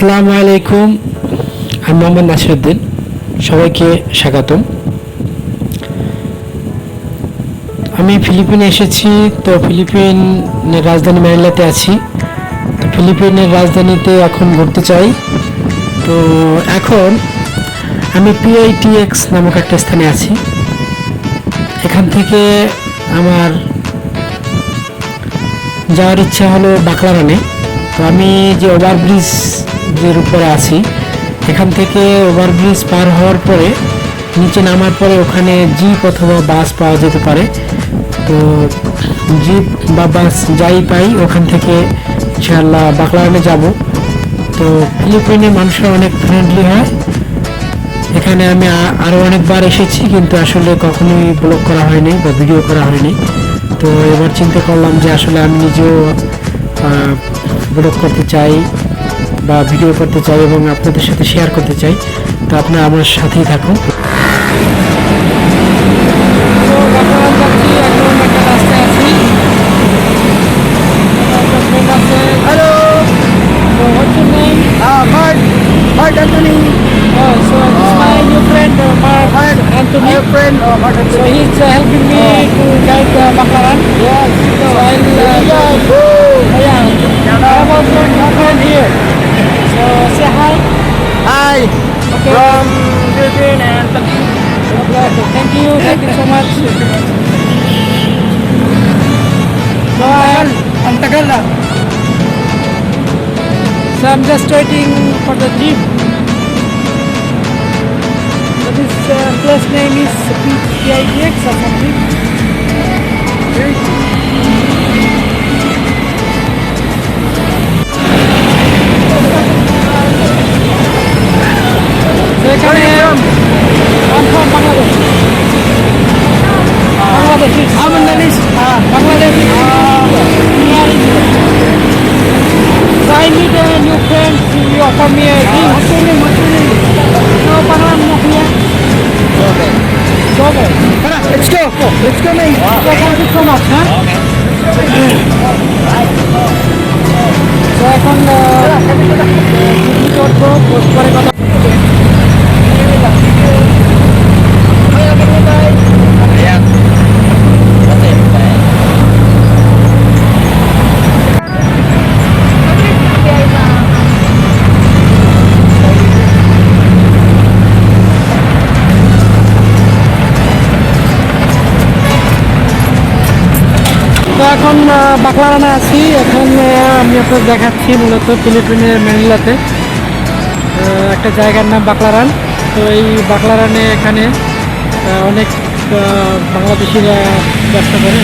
আসসালামু আলাইকুম, আমি মোহাম্মদ নাসিরউদ্দিন। সবাইকে স্বাগতম। আমি ফিলিপিনে এসেছি। তো ফিলিপিনের রাজধানী ম্যানিলাতে আছি। তো ফিলিপিনের রাজধানীতে এখন ঘুরতে চাই। তো এখন আমি পিআইটিএক্স নামক একটা স্থানে আছি। এখান থেকে আমার যাওয়ার ইচ্ছা হলো বাকলারানে। তো আমি যে ওভারব্রিজের উপরে আছি, এখান থেকে ওভারব্রিজ পার হওয়ার পরে নিচে নামার পরে ওখানে জিপ অথবা বাস পাওয়া যেতে পারে। তো জিপ বা বাস যাই পাই ওখান থেকে ইনশাআল্লাহ বাকলারানে যাব। তো ফিলিপিনের মানুষরা অনেক ফ্রেন্ডলি হয়। এখানে আমি আরও অনেকবার এসেছি, কিন্তু আসলে কখনোই ব্লগ করা হয়নি বা ভিডিও করা হয়নি। তো এবার চিন্তা করলাম যে আসলে আমি নিজেও ব্লগ করতে চাই বা ভিডিও করতে চাই এবং আপনাদের সাথে শেয়ার করতে চাই। তো আপনারা আমার সাথেই থাকুন। Hello. So what's your name? Mark Anthony. So this is my new friend, Mark Anthony. My friend, Mark So Anthony. he's helping me to guide Baklaran. Yes. So yeah, I have also a new friend here. So say hi. Hi. Okay. From Philippines and Turkey. Okay, thank you so much. So Ang tagal na. I'm just waiting for the jeep. So this place name is PITX or something. So এখানে I'm from Bangladesh. Bangladesh. Bangladesh. Bangladesh. So I need a new friend. You offer me a drink. No, Bangladesh not here. Okay. Let's go. Let's go, mate. So thank you so much, huh? So এখন করবো পরে কথা। তো এখন বাকলারানে আছি। এখন আমি আপনাদের দেখাচ্ছি মূলত ফিলিপিনের ম্যানিলাতে একটা জায়গার নাম বাকলারান। তো এই বাকলারানে এখানে অনেক বাংলাদেশিরা ব্যবসা করে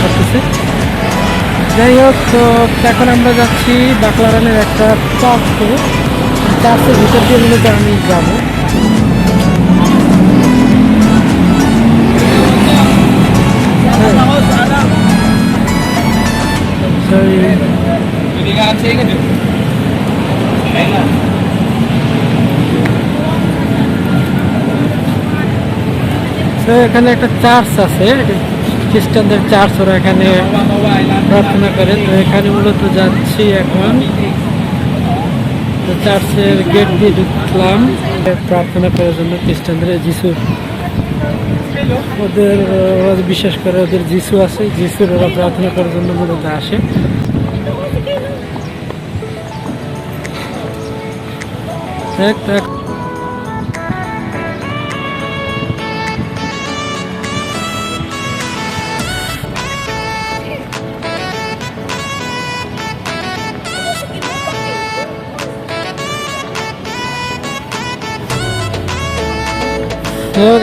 করতেছে। যাই হোক, তো এখন আমরা যাচ্ছি বাকলারানের একটা চার্চে। চার্চের ভিতর দিয়ে মূলত আমি যাবো। তো এখানে একটা চার্চ আছে, খ্রিস্টানদের চার্চ। ওরা এখানে প্রার্থনা করে। তো এখানে মূলত যাচ্ছি এখন। তো চার্চের গেট দিয়ে ঢুকলাম প্রার্থনা করার জন্য। খ্রিস্টানদের যিশু, ওদের ওরা বিশ্বাস করে ওদের যিশু আছে, যিশুর ওরা প্রার্থনা করার জন্য মূলত আসে।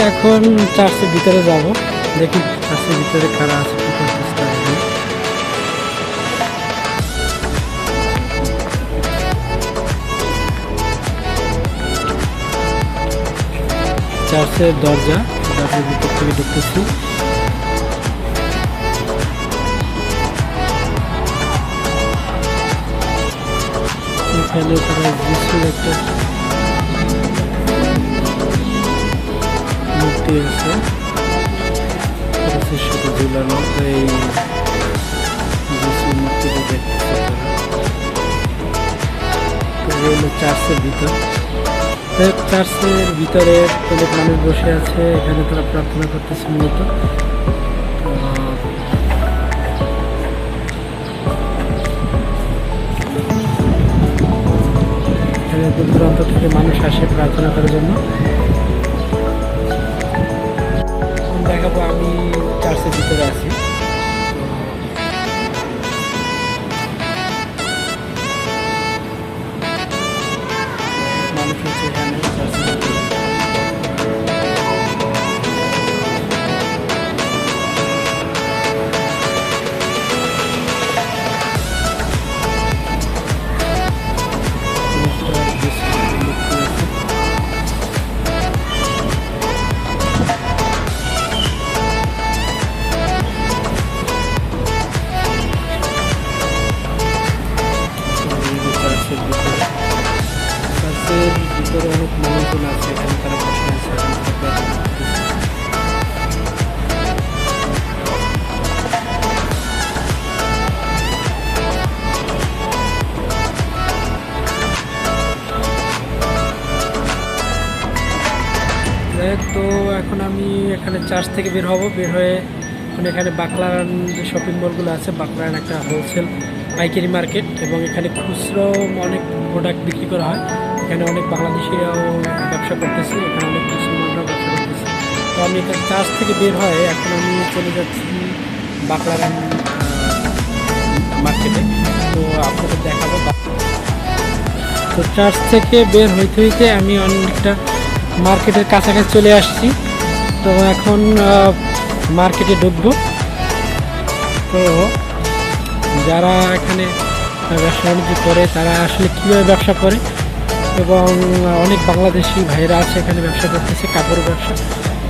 এখন চার্চের ভিতরে যাব, দেখি চার্চের ভিতরে কারা আছে। চার্চের দরজা, দরজার ভিতর থেকে ঢুকতেছি। এখানে তারা যিশুর একটা মূর্তি আছে, সাথে ঝুলানো। এই যিশুর মূর্তিটা দেখতেছে তারা। এই হলো চার্চের ভিতর। তো চার্চের ভিতরে অনেক মানুষ বসে আছে, এখানে তারা প্রার্থনা করতেছে মূলত। এখানে দূর দূরান্ত থেকে মানুষ আসে প্রার্থনা করার জন্য। দেখাবো আমি চার্চের ভিতরে আছি। মানুষ হচ্ছে এখানে চার্চের ভিতরে। চার্চের ভিতরে অনেক মানুষজন আছে, এখানে তারা বসে আছে, এখানে তারা প্রার্থনা করতেছে। তো এখন আমি এখানে চার্চ থেকে বের হব, বের হয়ে এখন এখানে বাকলারান যে শপিং মলগুলো আছে, বাকলারান একটা হোলসেল পাইকারি মার্কেট এবং এখানে খুচরো অনেক প্রোডাক্ট বিক্রি করা হয়। এখানে অনেক বাংলাদেশিরাও ব্যবসা করতেছে, এখানে অনেক মুসলমানরাও ব্যবসা করতেছে। তো আমি এখানে চার্চ থেকে বের হয়ে এখন আমি চলে যাচ্ছি বাকলারান মার্কেটে। তো আপনাদের দেখাবো। তো চার্চ থেকে বের হইতে হইতে আমি অনেকটা মার্কেটের কাছাকাছি চলে আসছি। তো এখন মার্কেটে ঢুকবো। তো যারা এখানে ব্যবসা বাণিজ্য করে তারা আসলে কীভাবে ব্যবসা করে, এবং অনেক বাংলাদেশি ভাইরা আছে এখানে ব্যবসা করতেছে, কাপড় ব্যবসা।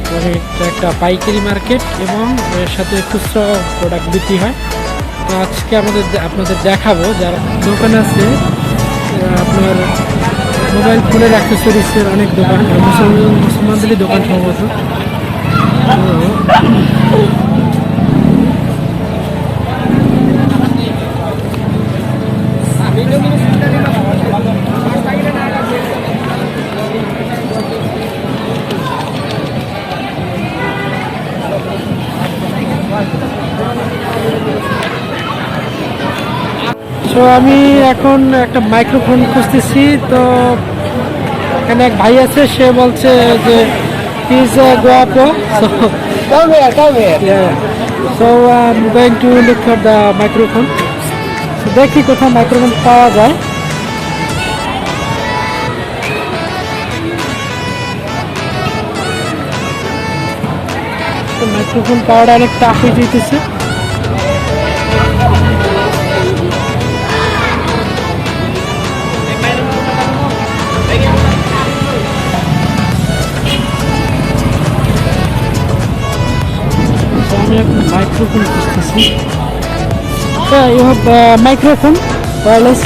এবং এটা একটা পাইকারি মার্কেট এবং এর সাথে খুচরো প্রোডাক্ট বিক্রি হয়। তো আজকে আপনাদের দেখাবো যারা দোকান আছে, আপনার মোবাইল ফোনের অ্যাক্সেসরিজের অনেক দোকান, মুসলমানদেরই দোকান সম্ভবত। তো আমি এখন একটা মাইক্রোফোন খুঁজতেছি। তো এখানে এক ভাই আছে, সে বলছে যে he's guapo, so Come here. yeah, so I'm going to look for the microphone. So দেখি কোথাও মাইক্রোফোন পাওয়া যায়। তো মাইক্রোফোন পাওয়াটা অনেক টাফ হয়ে যেতেছে। আমি এখন মাইক্রোফোন খুঁজতেছি। You have microphone wireless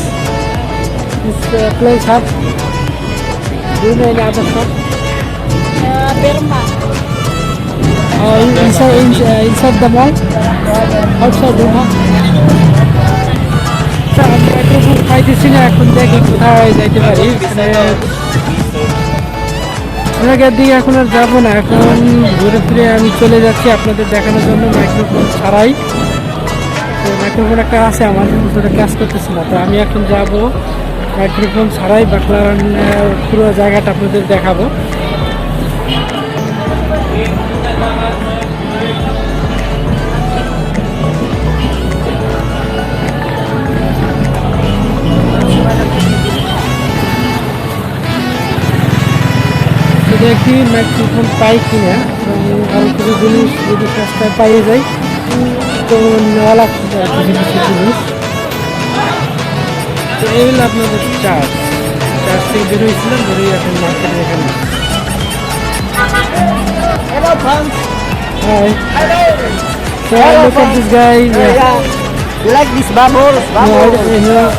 this place have do you know any other shop Berma. inside the mall outside the mall? আমি মাইক্রোফোন পাইতেছি না, এখন দেখি কোথায় যাইতে পারি। ওনাকে দিকে এখন আর যাবো না, এখন ঘুরে ফিরে আমি চলে যাচ্ছি আপনাদের দেখানোর জন্য মাইক্রোফোন ছাড়াই। তো মাইক্রোফোন একটা আছে আমার, ওটা কাজ করতেছে না। তো আমি এখন যাব মাইক্রোফোন ছাড়াই বাকলারান পুরো জায়গাটা আপনাদের দেখাবো। দেখি মাইক্রোফোন পাই কিনা, আরো কিছু জিনিস যদি সস্তায় পাইয়ে যাই তো নেওয়া লাগছে কিছু কিছু জিনিস। তো এই হলো আপনাদের চার্জ থেকে বেরোয়েছিলাম, বেরোই এখন মার্কেটে এখানে। Hello, friends. Hi. Hello. So look at this guy. You like this bubbles? Yeah.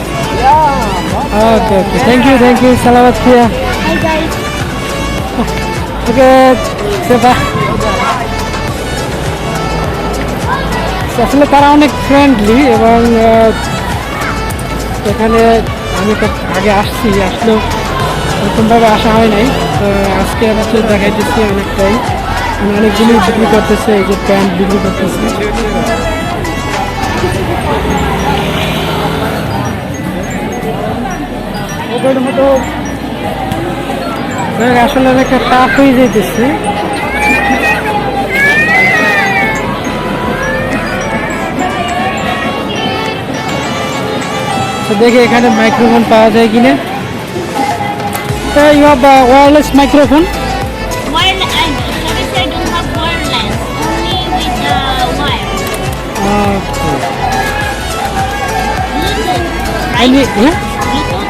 Okay. Thank you. Salamat kuya. Hi guys. Okay. Sepa. আসলে তারা অনেক ফ্রেন্ডলি এবং এখানে আমি তো আগে আসলেও এরকমভাবে আসা হয় নাই। তো আজকে আমাদের দেখাইতেছি অনেকটাই, অনেক জিনিস বিক্রি করতেছে, এই যে প্যান্ট বিক্রি করতেছে। ওদের মতো আসলে অনেকটা টাফ হয়ে যেতেছে। তো দেখি এখানে মাইক্রোফোন পাওয়া যায় কিনা। So you have a wireless microphone? Wireless. Service I don't have wireless. Only with the wire. Okay. Bluetooth. I need, yeah? Bluetooth.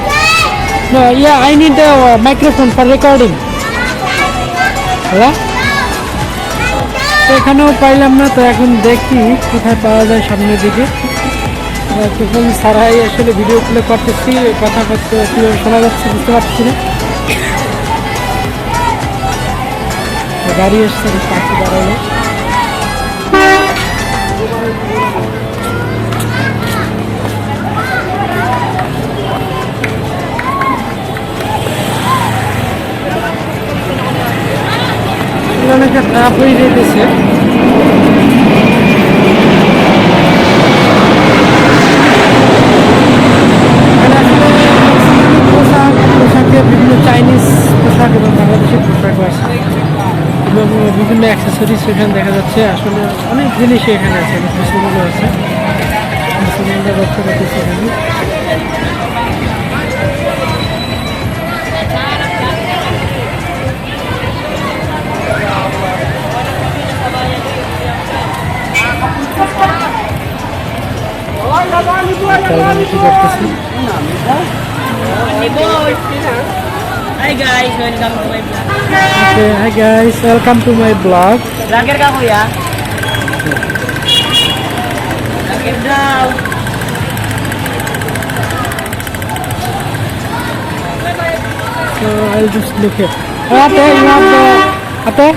No, yeah, I need the microphone for recording. হ্যাঁ, তো এখানেও পাইলাম না। তো এখন দেখি কোথায় পাওয়া যায় সামনের দিকে। তখন সারাই আসলে ভিডিও প্লে করতেছি, কথা করতে কীভাবে শোনা যাচ্ছে বুঝতে পারছি না। তো গাড়ি এসছে, পাখি দাঁড়ালো। অনেকটা খারাপ হয়ে যেতেছে। পোশাকের বিভিন্ন চাইনিজ পোশাক এবং বাংলাদেশের পোশাকও আছে এবং বিভিন্ন অ্যাক্সেসরিজ এখানে দেখা যাচ্ছে। আসলে অনেক জিনিসই এখানে আছে, অনেক মুসলমানও আছে, মুসলমানরা রক্ষা করতেছে এখানে। করতেছি। Hi guys, welcome to my vlog. Okay, hi guys, welcome to my vlog. Vlogger ka kuya? Vlogger daw. So I'll just look here. Ate, you have the Ate,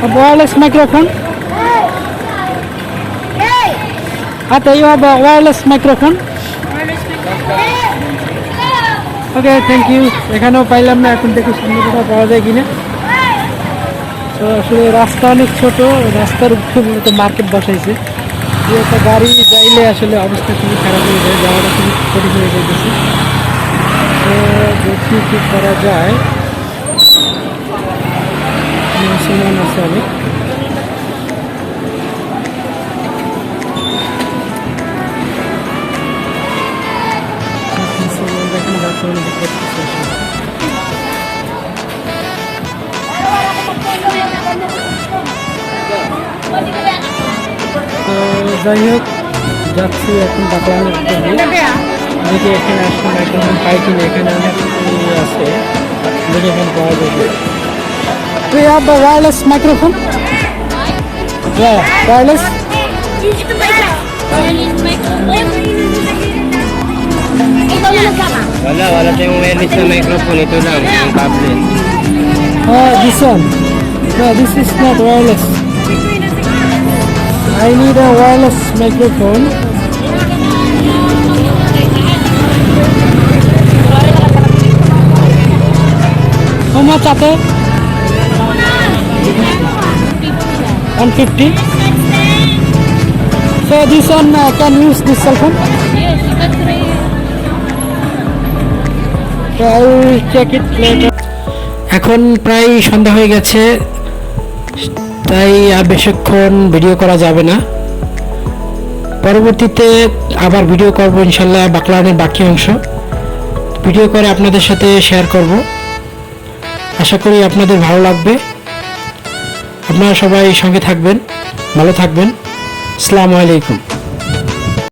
a wireless microphone. Ate, you have a wireless microphone. Okay, thank you. এখানেও পাইলাম না, এখন দেখি সামনে কোথাও পাওয়া যায় কিনা। তো আসলে রাস্তা অনেক ছোট, রাস্তার উপরে মূলত মার্কেট বসাইছে। যে একটা গাড়ি যাইলে আসলে অবস্থা খুবই খারাপ হয়ে যায়, যাওয়াটা খুবই কঠিন হয়ে যাইতেছে। তো দেখি কি করা যায়। মুসলমান আছে অনেক। তো যাই হোক, যাচ্ছি এখন বাকলানের দিকে। দেখি এখানে আসলে মাইক্রোফোন পাই কিনা। এখানে অনেক আছে, দেখি এখানে পাওয়া যাবে। Do you have a wireless microphone? Yeah, wireless. Wala tayong wireless na microphone. Ito lang, yung cable. Oh, this one. No, this is not wireless. I need a wireless microphone. How much ate? 150. So this one can use this cell phone. Yes, you can try it. So I will check it later. এখন প্রায় সন্ধ্যা হয়ে গেছে, তাই আর বেশিক্ষণ video করা যাবে না। পরবর্তীতে আবার ভিডিও করব ইনশাল্লাহ, বাকলানের বাকি অংশ ভিডিও করে আপনাদের সাথে শেয়ার করব। আশা করি আপনাদের ভালো লাগবে। আপনারা সবাই সঙ্গে থাকবেন, ভালো থাকবেন। আসসালামু আলাইকুম।